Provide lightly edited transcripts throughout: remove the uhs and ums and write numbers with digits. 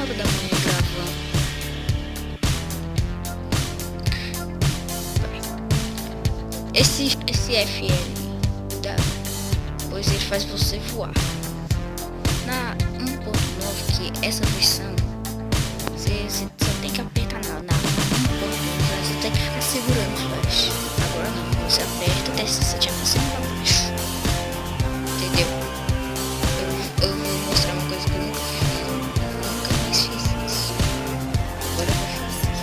9 da manhã gravando. Esse FL, pois ele faz você voar. Na 1.9, que essa versão, você só tem que apertar na 1.9, você tem que ficar segurando o flash. Agora não, você aperta e desce, você tinha que cima pra baixo. Entendeu? Eu vou mostrar uma coisa que eu nunca fiz. Eu nunca mais fiz isso. Agora eu vou fazer.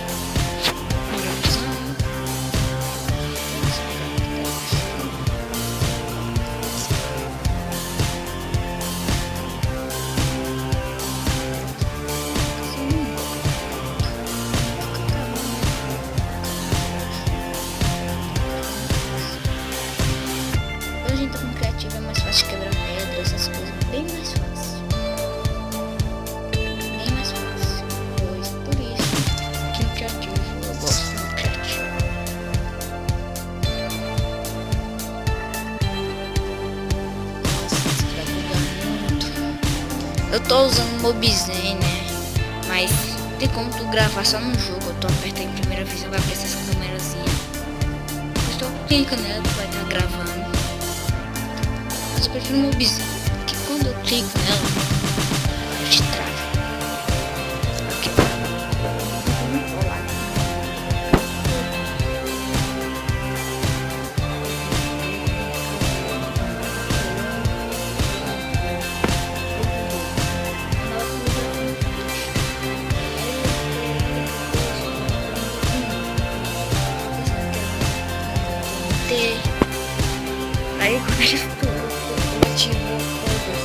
Hoje a gente tá com criativo, é mais fácil quebrar pedra, essas coisas, bem mais fácil. Bem mais fácil. Pois por isso que no criativo eu gosto do criativo. Nossa, isso vai bugar muito. Eu tô usando o Mobizen, né? Mas tem como tu gravar só no jogo. Eu tô apertando em primeira visão, vai aparecer essa câmerazinha. Eu tô clicando nela, tu vai estar gravando. Mas eu prefiro o Mobizen, porque quando eu clico nela, eu te travo. Ok. Aí quando eu estou ativo todos.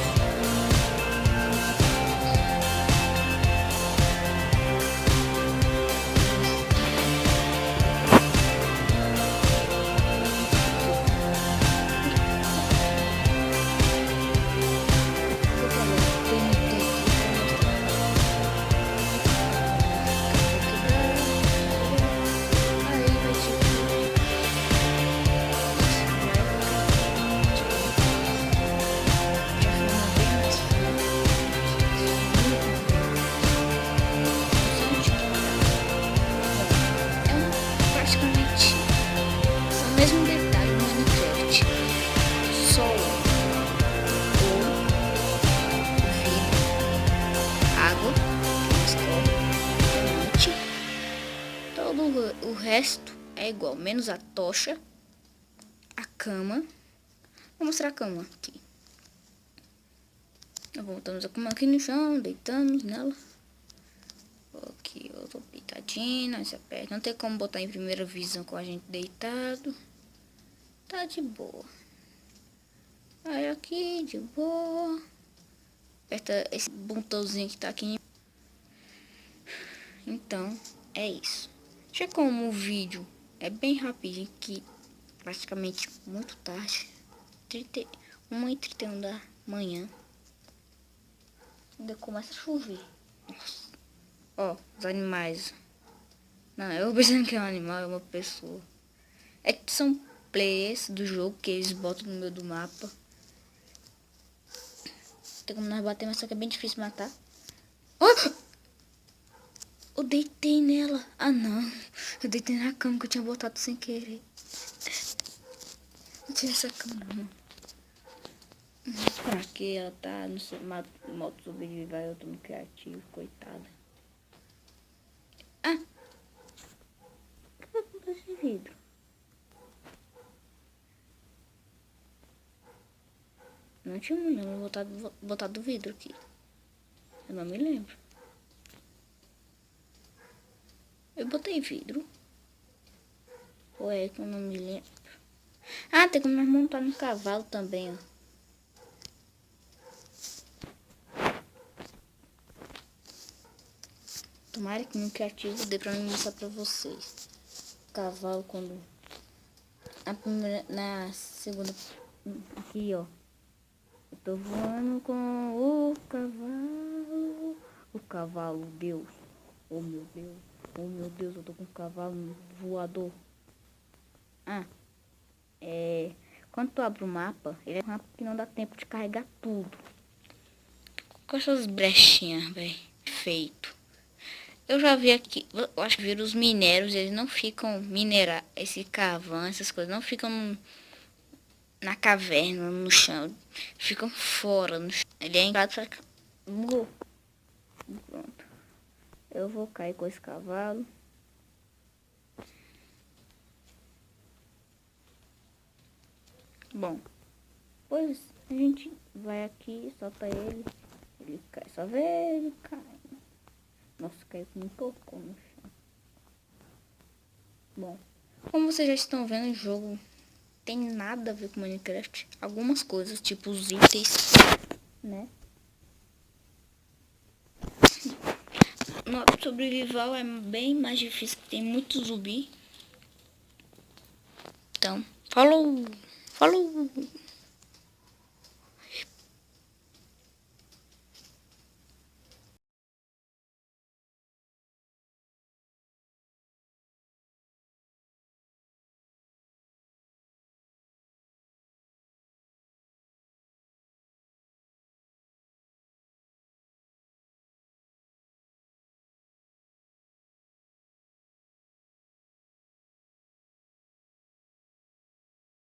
Mesmo detalhe no Minecraft, sol, vidro, água, diamante, todo o resto é igual, menos a tocha, a cama. Vou mostrar a cama aqui. Nós voltamos a cama aqui no chão, deitamos nela. Aqui eu tô deitadinho, você aperta. Não tem como botar em primeira visão com a gente deitado. Tá de boa. Aí aqui, de boa. Aperta esse botãozinho que tá aqui. Então, é isso. Já como o vídeo é bem rapidinho, que praticamente muito tarde. 1h31 da manhã. Ainda começa a chover. Nossa. Ó, os animais. Não, eu pensando que é um animal, é uma pessoa. É que são players do jogo que eles botam no meio do mapa. Tem como nós bater, mas só que é bem difícil matar. Oh! Eu deitei nela. Ah, não. Eu deitei na cama que eu tinha botado sem querer. Não tinha essa cama, não. Pra que ela tá no seu modo sobreviver, eu tô no criativo, coitada. Ah! O que vai comprar esse vidro? Não tinha mulher botado vidro aqui. Eu não me lembro. Eu botei vidro. Ou é que eu não me lembro? Ah, tem como nós montar no cavalo também, ó. Tomara que no criativo dê pra mim mostrar pra vocês. Cavalo quando... Na segunda... Aqui, ó. Eu tô voando com o cavalo. O cavalo, Deus. Oh, meu Deus. Oh, meu Deus, eu tô com um cavalo voador. Ah. Quando tu abre o mapa, ele é um mapa que não dá tempo de carregar tudo. Com essas brechinhas, velho. feito. Eu já vi aqui, eu acho que viram os minérios, eles não ficam minerar, esse carvão, essas coisas, não ficam na caverna, no chão, ficam fora, no chão. Ele é engraçado, só que bugou. Pronto. Eu vou cair com esse cavalo. Bom, pois a gente vai aqui, solta ele cai, só vê ele cai. Nossa, caiu com um pouco no chão. Bom, como vocês já estão vendo, o jogo tem nada a ver com Minecraft. Algumas coisas, tipo os itens, né? No sobrevival é bem mais difícil, tem muito zumbi. Então, falou! Falou!